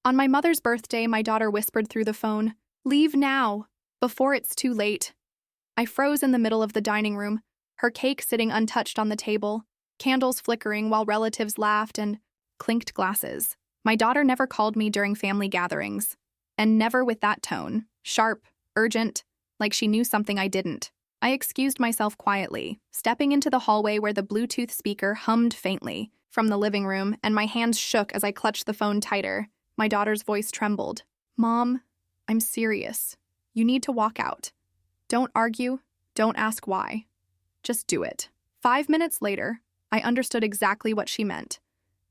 On my mother's birthday, my daughter whispered through the phone, "Leave now, before it's too late." I froze in the middle of the dining room, her cake sitting untouched on the table, candles flickering while relatives laughed and clinked glasses. My daughter never called me during family gatherings, and never with that tone, sharp, urgent, like she knew something I didn't. I excused myself quietly, stepping into the hallway where the Bluetooth speaker hummed faintly from the living room, and my hands shook as I clutched the phone tighter. My daughter's voice trembled. "Mom, I'm serious. You need to walk out. Don't argue. Don't ask why. Just do it." 5 minutes later, I understood exactly what she meant,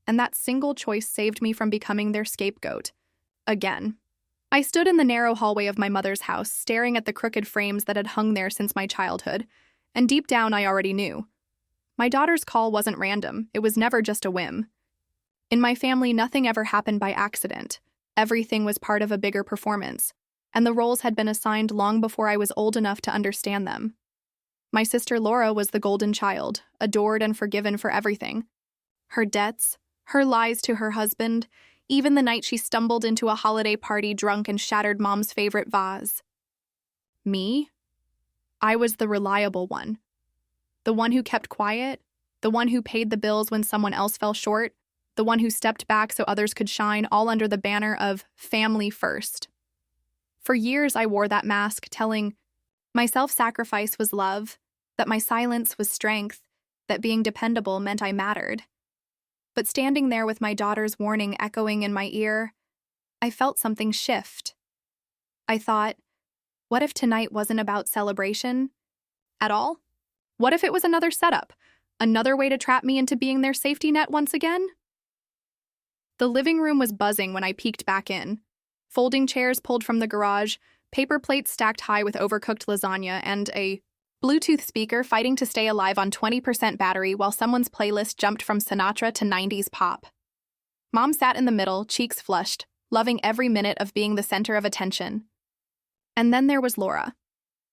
and that single choice saved me from becoming their scapegoat. Again. I stood in the narrow hallway of my mother's house, staring at the crooked frames that had hung there since my childhood, and deep down I already knew. My daughter's call wasn't random. It was never just a whim. In my family, nothing ever happened by accident. Everything was part of a bigger performance, and the roles had been assigned long before I was old enough to understand them. My sister Laura was the golden child, adored and forgiven for everything. Her debts, her lies to her husband, even the night she stumbled into a holiday party drunk and shattered Mom's favorite vase. Me? I was the reliable one. The one who kept quiet, the one who paid the bills when someone else fell short, the one who stepped back so others could shine, all under the banner of family first. For years I wore that mask, telling my self-sacrifice was love, that my silence was strength, that being dependable meant I mattered. But standing there with my daughter's warning echoing in my ear, I felt something shift. I thought, what if tonight wasn't about celebration at all? What if it was another setup, another way to trap me into being their safety net once again? The living room was buzzing when I peeked back in. Folding chairs pulled from the garage, paper plates stacked high with overcooked lasagna, and a Bluetooth speaker fighting to stay alive on 20% battery while someone's playlist jumped from Sinatra to 90s pop. Mom sat in the middle, cheeks flushed, loving every minute of being the center of attention. And then there was Laura.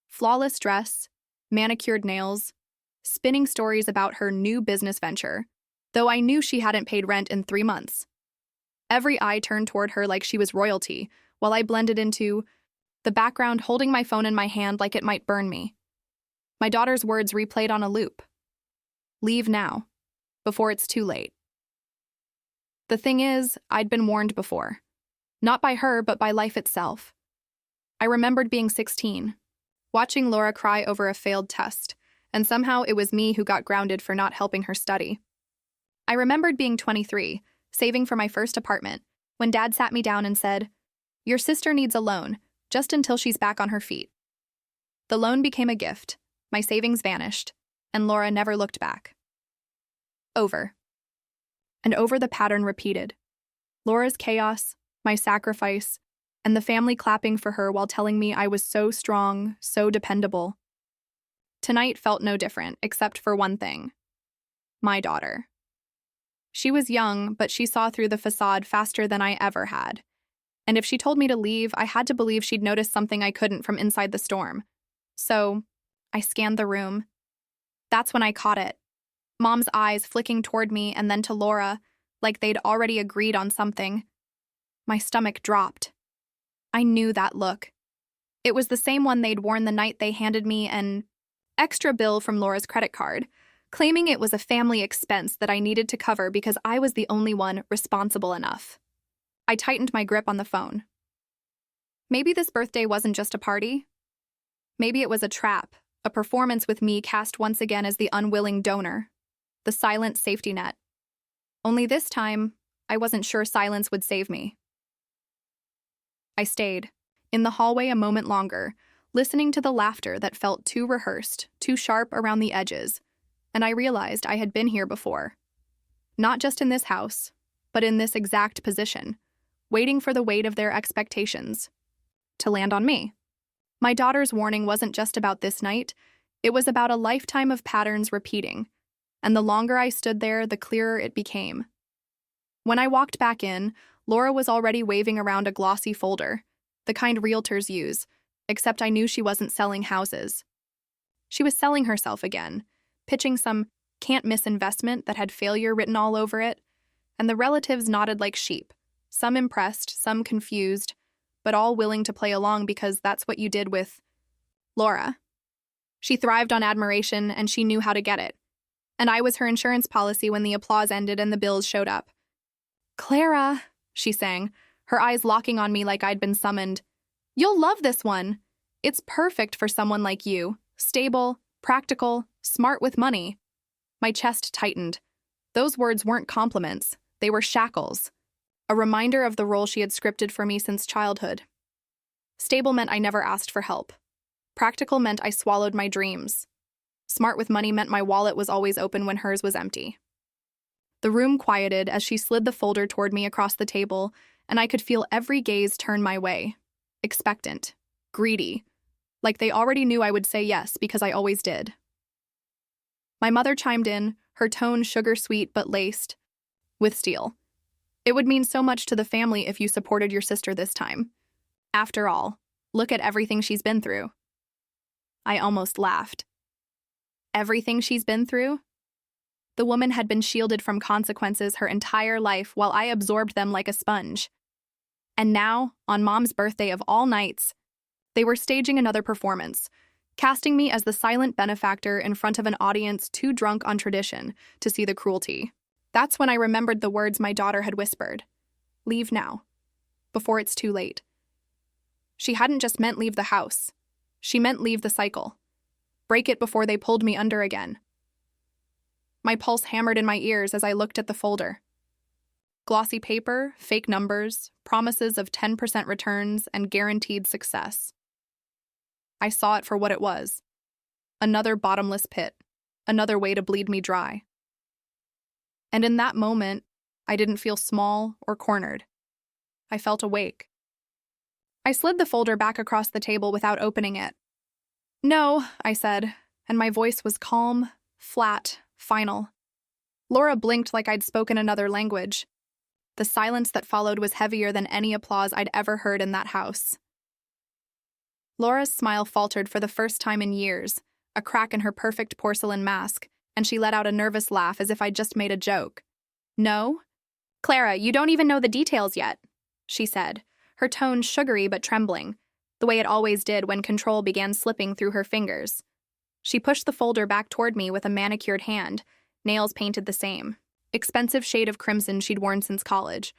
Flawless dress, manicured nails, spinning stories about her new business venture, though I knew she hadn't paid rent in 3 months. Every eye turned toward her like she was royalty, while I blended into the background, holding my phone in my hand like it might burn me. My daughter's words replayed on a loop. "Leave now, before it's too late." The thing is, I'd been warned before. Not by her, but by life itself. I remembered being 16, watching Laura cry over a failed test, and somehow it was me who got grounded for not helping her study. I remembered being 23, saving for my first apartment, when Dad sat me down and said, "Your sister needs a loan, just until she's back on her feet." The loan became a gift. My savings vanished, and Laura never looked back. Over. And over the pattern repeated. Laura's chaos, my sacrifice, and the family clapping for her while telling me I was so strong, so dependable. Tonight felt no different, except for one thing. My daughter. She was young, but she saw through the facade faster than I ever had. And if she told me to leave, I had to believe she'd noticed something I couldn't from inside the storm. So I scanned the room. That's when I caught it. Mom's eyes flicking toward me and then to Laura, like they'd already agreed on something. My stomach dropped. I knew that look. It was the same one they'd worn the night they handed me an extra bill from Laura's credit card, claiming it was a family expense that I needed to cover because I was the only one responsible enough. I tightened my grip on the phone. Maybe this birthday wasn't just a party. Maybe it was a trap. A performance with me cast once again as the unwilling donor, the silent safety net. Only this time, I wasn't sure silence would save me. I stayed, in the hallway a moment longer, listening to the laughter that felt too rehearsed, too sharp around the edges, and I realized I had been here before. Not just in this house, but in this exact position, waiting for the weight of their expectations to land on me. My daughter's warning wasn't just about this night, it was about a lifetime of patterns repeating, and the longer I stood there, the clearer it became. When I walked back in, Laura was already waving around a glossy folder, the kind realtors use, except I knew she wasn't selling houses. She was selling herself again, pitching some can't-miss investment that had failure written all over it, and the relatives nodded like sheep, some impressed, some confused, but all willing to play along because that's what you did with Laura. She thrived on admiration, and she knew how to get it. And I was her insurance policy when the applause ended and the bills showed up. "Clara," she sang, her eyes locking on me like I'd been summoned. "You'll love this one. It's perfect for someone like you. Stable, practical, smart with money." My chest tightened. Those words weren't compliments. They were shackles. A reminder of the role she had scripted for me since childhood. Stable meant I never asked for help. Practical meant I swallowed my dreams. Smart with money meant my wallet was always open when hers was empty. The room quieted as she slid the folder toward me across the table, and I could feel every gaze turn my way. Expectant. Greedy. Like they already knew I would say yes because I always did. My mother chimed in, her tone sugar-sweet but laced with steel. "It would mean so much to the family if you supported your sister this time. After all, look at everything she's been through." I almost laughed. Everything she's been through? The woman had been shielded from consequences her entire life while I absorbed them like a sponge. And now, on Mom's birthday of all nights, they were staging another performance, casting me as the silent benefactor in front of an audience too drunk on tradition to see the cruelty. That's when I remembered the words my daughter had whispered. "Leave now, before it's too late." She hadn't just meant leave the house. She meant leave the cycle. Break it before they pulled me under again. My pulse hammered in my ears as I looked at the folder. Glossy paper, fake numbers, promises of 10% returns, and guaranteed success. I saw it for what it was. Another bottomless pit. Another way to bleed me dry. And in that moment, I didn't feel small or cornered. I felt awake. I slid the folder back across the table without opening it. "No," I said, and my voice was calm, flat, final. Laura blinked like I'd spoken another language. The silence that followed was heavier than any applause I'd ever heard in that house. Laura's smile faltered for the first time in years, a crack in her perfect porcelain mask, and she let out a nervous laugh as if I'd just made a joke. "No? Clara, you don't even know the details yet," she said, her tone sugary but trembling, the way it always did when control began slipping through her fingers. She pushed the folder back toward me with a manicured hand, nails painted the same. Expensive shade of crimson she'd worn since college.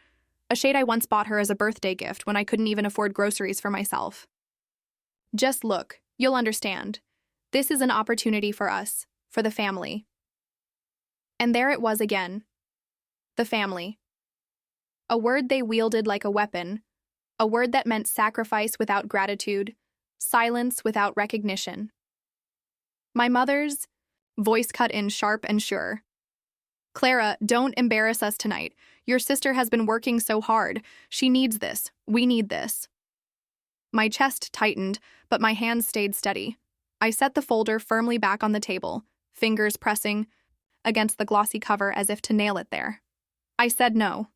A shade I once bought her as a birthday gift when I couldn't even afford groceries for myself. "Just look, you'll understand. This is an opportunity for us, for the family." And there it was again. The family. A word they wielded like a weapon. A word that meant sacrifice without gratitude, silence without recognition. My mother's voice cut in sharp and sure. "Clara, don't embarrass us tonight. Your sister has been working so hard. She needs this. We need this." My chest tightened, but my hands stayed steady. I set the folder firmly back on the table, fingers pressing against the glossy cover as if to nail it there. I said no.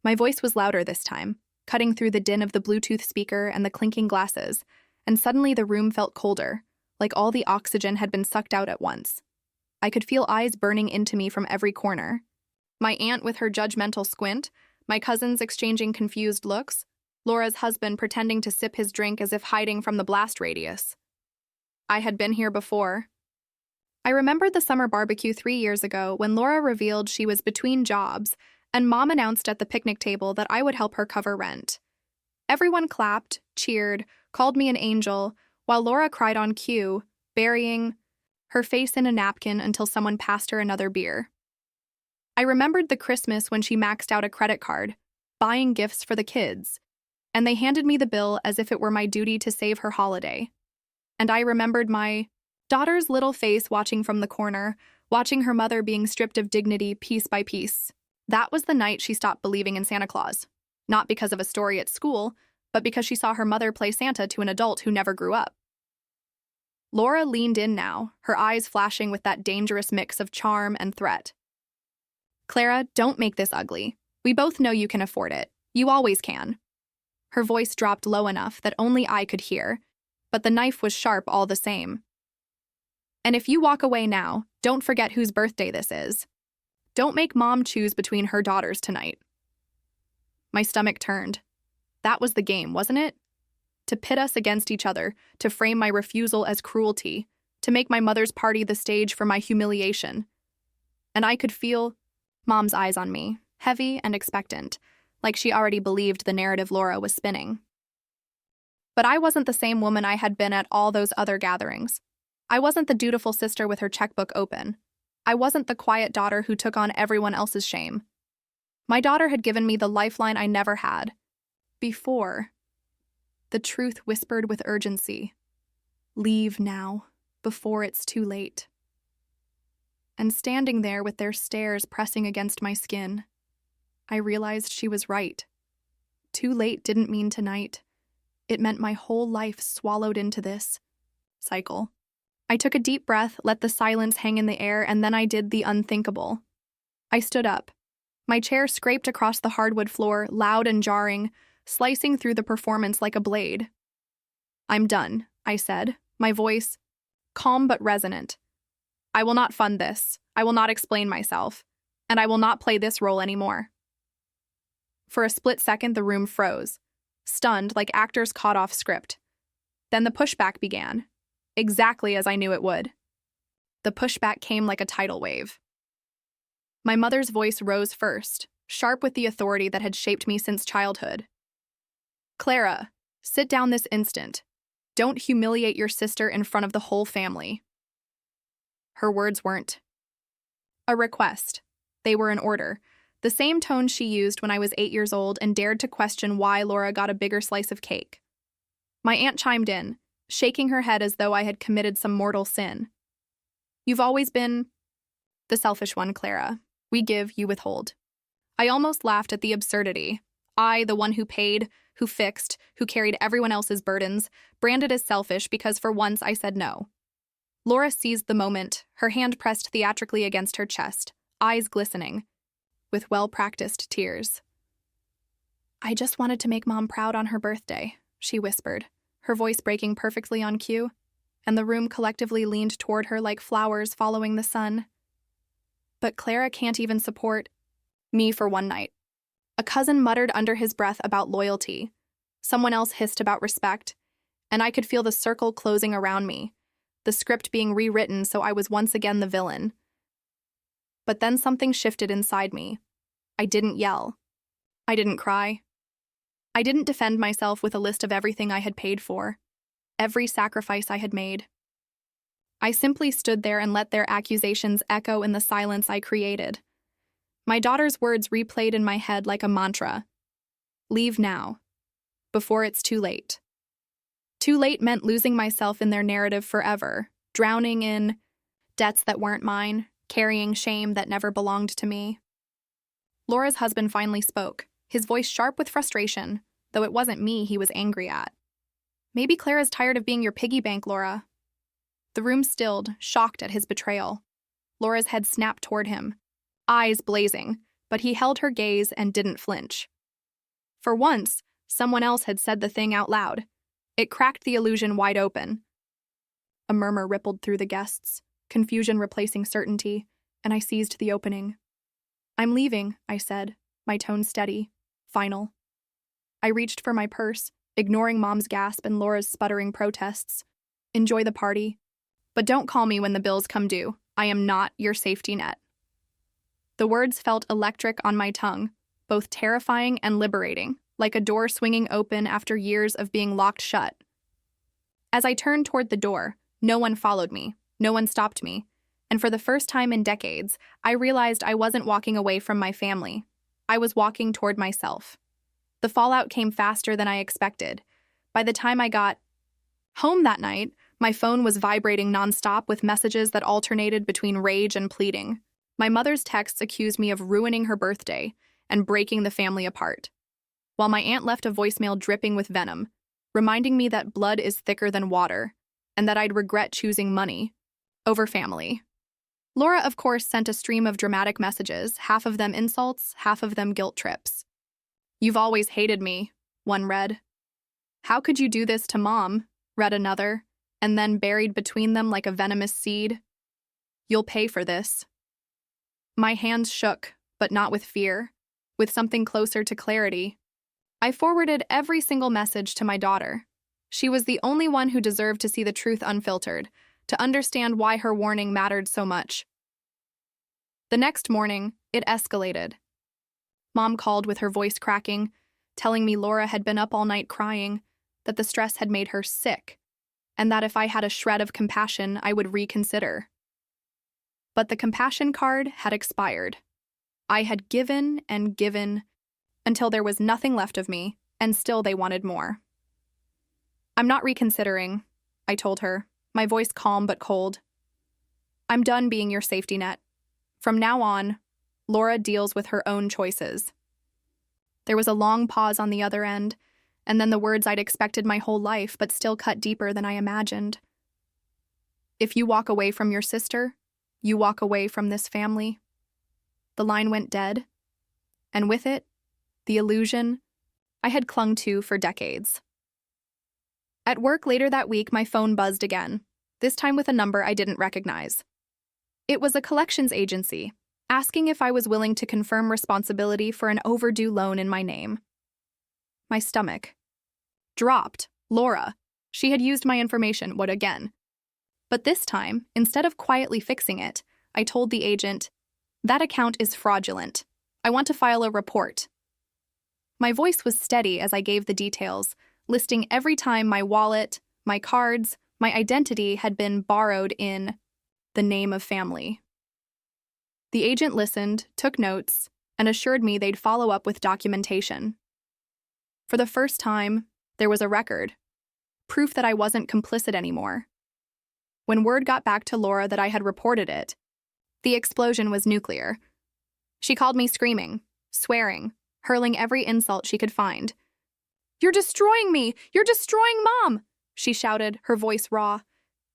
My voice was louder this time, cutting through the din of the Bluetooth speaker and the clinking glasses, and suddenly the room felt colder, like all the oxygen had been sucked out at once. I could feel eyes burning into me from every corner. My aunt with her judgmental squint, my cousins exchanging confused looks, Laura's husband pretending to sip his drink as if hiding from the blast radius. I had been here before. I remembered the summer barbecue 3 years ago when Laura revealed she was between jobs and Mom announced at the picnic table that I would help her cover rent. Everyone clapped, cheered, called me an angel, while Laura cried on cue, burying her face in a napkin until someone passed her another beer. I remembered the Christmas when she maxed out a credit card, buying gifts for the kids, and they handed me the bill as if it were my duty to save her holiday. And I remembered my daughter's little face watching from the corner, watching her mother being stripped of dignity piece by piece. That was the night she stopped believing in Santa Claus, not because of a story at school, but because she saw her mother play Santa to an adult who never grew up. Laura leaned in now, her eyes flashing with that dangerous mix of charm and threat. "Clara, don't make this ugly. We both know you can afford it. You always can." Her voice dropped low enough that only I could hear, but the knife was sharp all the same. "And if you walk away now, don't forget whose birthday this is. Don't make Mom choose between her daughters tonight." My stomach turned. That was the game, wasn't it? To pit us against each other, to frame my refusal as cruelty, to make my mother's party the stage for my humiliation. And I could feel Mom's eyes on me, heavy and expectant, like she already believed the narrative Laura was spinning. But I wasn't the same woman I had been at all those other gatherings. I wasn't the dutiful sister with her checkbook open. I wasn't the quiet daughter who took on everyone else's shame. My daughter had given me the lifeline I never had. Before. The truth whispered with urgency. Leave now, before it's too late. And standing there with their stares pressing against my skin, I realized she was right. Too late didn't mean tonight. It meant my whole life swallowed into this cycle. I took a deep breath, let the silence hang in the air, and then I did the unthinkable. I stood up. My chair scraped across the hardwood floor, loud and jarring, slicing through the performance like a blade. I'm done, I said, my voice calm but resonant. I will not fund this. I will not explain myself. And I will not play this role anymore. For a split second, the room froze, stunned like actors caught off script. Then the pushback began, exactly as I knew it would. The pushback came like a tidal wave. My mother's voice rose first, sharp with the authority that had shaped me since childhood. Clara, sit down this instant. Don't humiliate your sister in front of the whole family. Her words weren't a request. They were an order, the same tone she used when I was 8 years old and dared to question why Laura got a bigger slice of cake. My aunt chimed in, shaking her head as though I had committed some mortal sin. You've always been the selfish one, Clara. We give, you withhold. I almost laughed at the absurdity. I, the one who paid, who fixed, who carried everyone else's burdens, branded as selfish because for once I said no. Laura seized the moment, her hand pressed theatrically against her chest, eyes glistening, with well-practiced tears. I just wanted to make Mom proud on her birthday, she whispered, her voice breaking perfectly on cue, and the room collectively leaned toward her like flowers following the sun. But Clara can't even support me for one night. A cousin muttered under his breath about loyalty. Someone else hissed about respect, and I could feel the circle closing around me, the script being rewritten so I was once again the villain. But then something shifted inside me. I didn't yell. I didn't cry. I didn't defend myself with a list of everything I had paid for, every sacrifice I had made. I simply stood there and let their accusations echo in the silence I created. My daughter's words replayed in my head like a mantra. Leave now, before it's too late. Too late meant losing myself in their narrative forever, drowning in debts that weren't mine, carrying shame that never belonged to me. Laura's husband finally spoke, his voice sharp with frustration, though it wasn't me he was angry at. Maybe Clara's tired of being your piggy bank, Laura. The room stilled, shocked at his betrayal. Laura's head snapped toward him, eyes blazing, but he held her gaze and didn't flinch. For once, someone else had said the thing out loud. It cracked the illusion wide open. A murmur rippled through the guests, confusion replacing certainty, and I seized the opening. I'm leaving, I said, my tone steady, final. I reached for my purse, ignoring Mom's gasp and Laura's sputtering protests. Enjoy the party, but don't call me when the bills come due. I am not your safety net. The words felt electric on my tongue, both terrifying and liberating, like a door swinging open after years of being locked shut. As I turned toward the door, no one followed me, no one stopped me, and for the first time in decades, I realized I wasn't walking away from my family. I was walking toward myself. The fallout came faster than I expected. By the time I got home that night, my phone was vibrating nonstop with messages that alternated between rage and pleading. My mother's texts accused me of ruining her birthday and breaking the family apart, while my aunt left a voicemail dripping with venom, reminding me that blood is thicker than water and that I'd regret choosing money over family. Laura, of course, sent a stream of dramatic messages, half of them insults, half of them guilt trips. You've always hated me, one read. How could you do this to Mom, read another, and then buried between them like a venomous seed. You'll pay for this. My hands shook, but not with fear, with something closer to clarity. I forwarded every single message to my daughter. She was the only one who deserved to see the truth unfiltered, to understand why her warning mattered so much. The next morning, it escalated. Mom called with her voice cracking, telling me Laura had been up all night crying, that the stress had made her sick, and that if I had a shred of compassion, I would reconsider. But the compassion card had expired. I had given and given until there was nothing left of me, and still they wanted more. I'm not reconsidering, I told her, my voice calm but cold. I'm done being your safety net. From now on, Laura deals with her own choices. There was a long pause on the other end, and then the words I'd expected my whole life but still cut deeper than I imagined. If you walk away from your sister, you walk away from this family. The line went dead, and with it, the illusion I had clung to for decades. At work later that week, my phone buzzed again, this time with a number I didn't recognize. It was a collections agency, asking if I was willing to confirm responsibility for an overdue loan in my name. My stomach dropped. Laura. She had used my information, what again? But this time, instead of quietly fixing it, I told the agent, "That account is fraudulent. I want to file a report." My voice was steady as I gave the details, listing every time my wallet, my cards, my identity had been borrowed in the name of family. The agent listened, took notes, and assured me they'd follow up with documentation. For the first time, there was a record, proof that I wasn't complicit anymore. When word got back to Laura that I had reported it, the explosion was nuclear. She called me screaming, swearing, hurling every insult she could find. "You're destroying me! You're destroying Mom!" she shouted, her voice raw.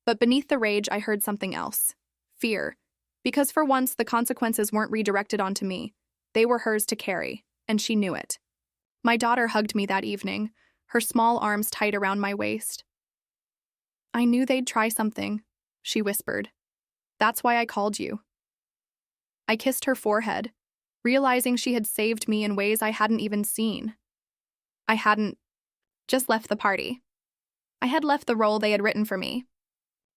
But beneath the rage, I heard something else. Fear. Because for once, the consequences weren't redirected onto me. They were hers to carry, and she knew it. My daughter hugged me that evening, her small arms tight around my waist. "I knew they'd try something," she whispered. "That's why I called you." I kissed her forehead, realizing she had saved me in ways I hadn't even seen. I hadn't just left the party. I had left the role they had written for me.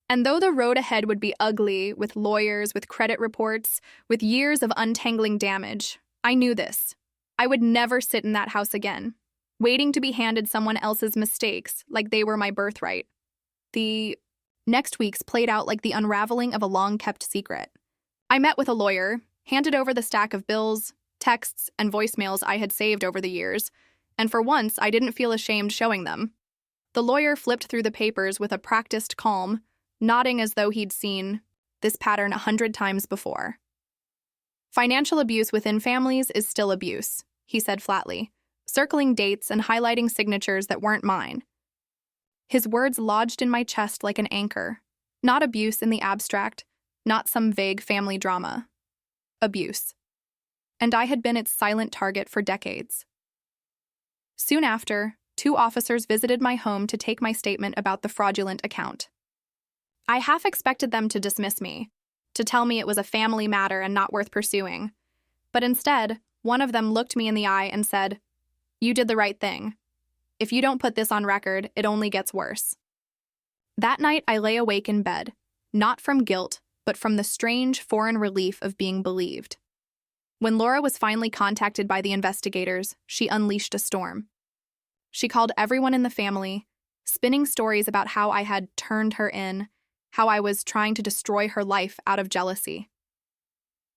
And though the road ahead would be ugly, with lawyers, with credit reports, with years of untangling damage, I knew this. I would never sit in that house again, waiting to be handed someone else's mistakes like they were my birthright. The next weeks played out like the unraveling of a long-kept secret. I met with a lawyer, handed over the stack of bills, texts, and voicemails I had saved over the years, and for once I didn't feel ashamed showing them. The lawyer flipped through the papers with a practiced calm, nodding as though he'd seen this pattern 100 times before. "Financial abuse within families is still abuse," he said flatly, circling dates and highlighting signatures that weren't mine. His words lodged in my chest like an anchor. Not abuse in the abstract, not some vague family drama. Abuse. And I had been its silent target for decades. Soon after, 2 officers visited my home to take my statement about the fraudulent account. I half expected them to dismiss me, to tell me it was a family matter and not worth pursuing. But instead, one of them looked me in the eye and said, "You did the right thing. If you don't put this on record, it only gets worse." That night, I lay awake in bed, not from guilt, but from the strange foreign relief of being believed. When Laura was finally contacted by the investigators, she unleashed a storm. She called everyone in the family, spinning stories about how I had turned her in, how I was trying to destroy her life out of jealousy.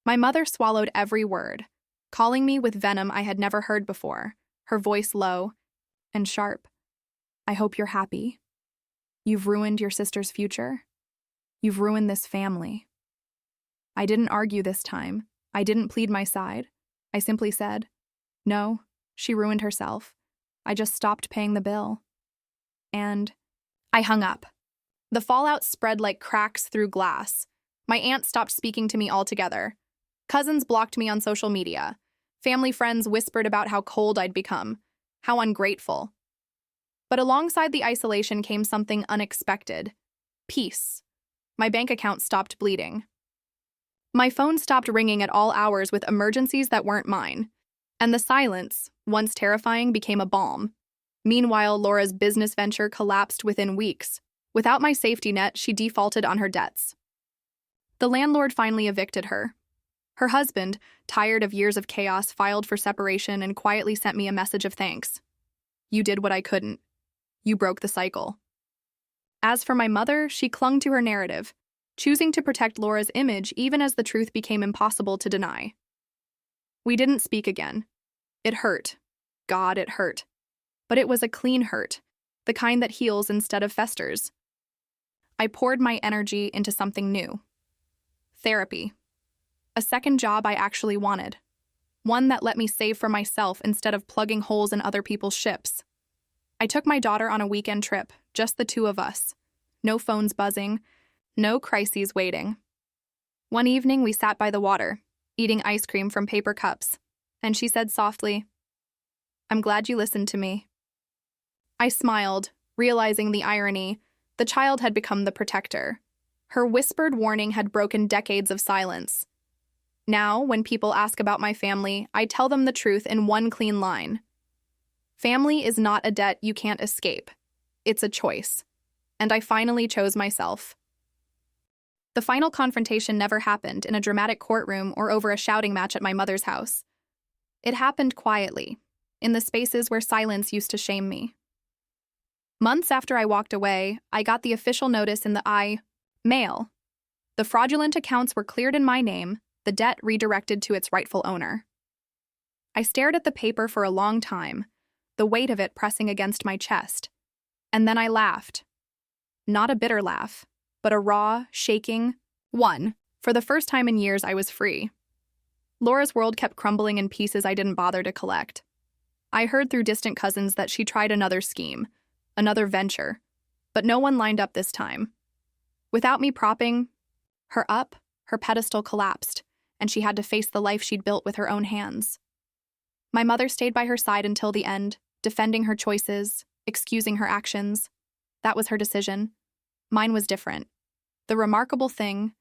My mother swallowed every word, calling me with venom I had never heard before, her voice low and sharp. "I hope you're happy. You've ruined your sister's future. You've ruined this family." I didn't argue this time. I didn't plead my side. I simply said, "No, she ruined herself. I just stopped paying the bill." And I hung up. The fallout spread like cracks through glass. My aunt stopped speaking to me altogether. Cousins blocked me on social media. Family friends whispered about how cold I'd become, how ungrateful. But alongside the isolation came something unexpected. Peace. My bank account stopped bleeding. My phone stopped ringing at all hours with emergencies that weren't mine. And the silence, once terrifying, became a balm. Meanwhile, Laura's business venture collapsed within weeks. Without my safety net, she defaulted on her debts. The landlord finally evicted her. Her husband, tired of years of chaos, filed for separation and quietly sent me a message of thanks. You did what I couldn't. You broke the cycle. As for my mother, she clung to her narrative, choosing to protect Laura's image even as the truth became impossible to deny. We didn't speak again. It hurt. God, it hurt. But it was a clean hurt, the kind that heals instead of festers. I poured my energy into something new. Therapy. A second job I actually wanted. One that let me save for myself instead of plugging holes in other people's ships. I took my daughter on a weekend trip, just the two of us. No phones buzzing, no crises waiting. One evening we sat by the water, eating ice cream from paper cups, and she said softly, "I'm glad you listened to me." I smiled, realizing the irony. The child had become the protector. Her whispered warning had broken decades of silence. Now, when people ask about my family, I tell them the truth in one clean line. Family is not a debt you can't escape. It's a choice. And I finally chose myself. The final confrontation never happened in a dramatic courtroom or over a shouting match at my mother's house. It happened quietly, in the spaces where silence used to shame me. Months after I walked away, I got the official notice in the mail. The fraudulent accounts were cleared in my name, the debt redirected to its rightful owner. I stared at the paper for a long time, the weight of it pressing against my chest. And then I laughed. Not a bitter laugh, but a raw, shaking one. For the first time in years, I was free. Laura's world kept crumbling in pieces I didn't bother to collect. I heard through distant cousins that she tried another scheme, another venture, but no one lined up this time. Without me propping her up, her pedestal collapsed, and she had to face the life she'd built with her own hands. My mother stayed by her side until the end, defending her choices, excusing her actions. That was her decision. Mine was different. The remarkable thing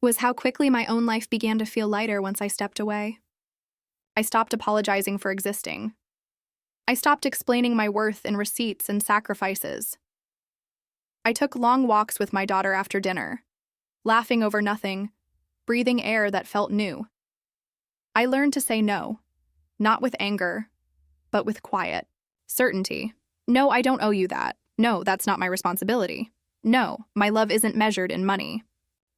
was how quickly my own life began to feel lighter once I stepped away. I stopped apologizing for existing. I stopped explaining my worth in receipts and sacrifices. I took long walks with my daughter after dinner, laughing over nothing, breathing air that felt new. I learned to say no, not with anger, but with quiet certainty. No, I don't owe you that. No, that's not my responsibility. No, my love isn't measured in money.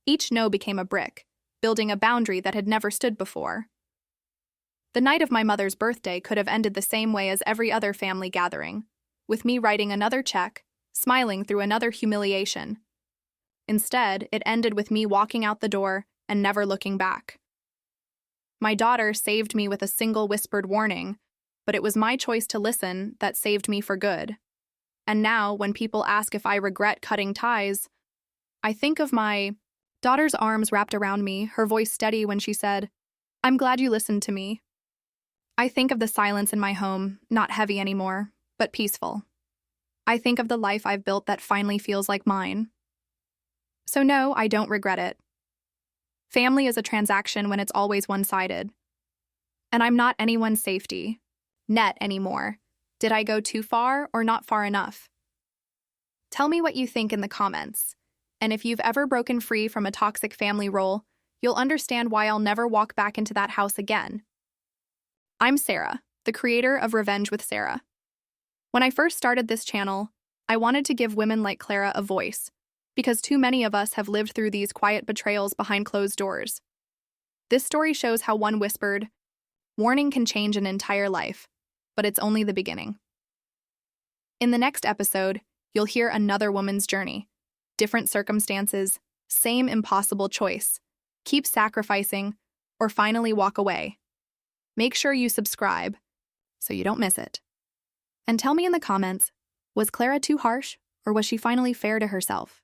Each no became a brick, building a boundary that had never stood before. The night of my mother's birthday could have ended the same way as every other family gathering, with me writing another check, smiling through another humiliation. Instead, it ended with me walking out the door and never looking back. My daughter saved me with a single whispered warning, but it was my choice to listen that saved me for good. And now, when people ask if I regret cutting ties, I think of my daughter's arms wrapped around me, her voice steady when she said, "I'm glad you listened to me." I think of the silence in my home, not heavy anymore, but peaceful. I think of the life I've built that finally feels like mine. So no, I don't regret it. Family is a transaction when it's always one-sided. And I'm not anyone's safety net anymore. Did I go too far or not far enough? Tell me what you think in the comments. And if you've ever broken free from a toxic family role, you'll understand why I'll never walk back into that house again. I'm Sarah, the creator of Revenge with Sarah. When I first started this channel, I wanted to give women like Clara a voice, because too many of us have lived through these quiet betrayals behind closed doors. This story shows how one whispered warning can change an entire life, but it's only the beginning. In the next episode, you'll hear another woman's journey. Different circumstances, same impossible choice. Keep sacrificing, or finally walk away. Make sure you subscribe so you don't miss it. And tell me in the comments, was Clara too harsh, or was she finally fair to herself?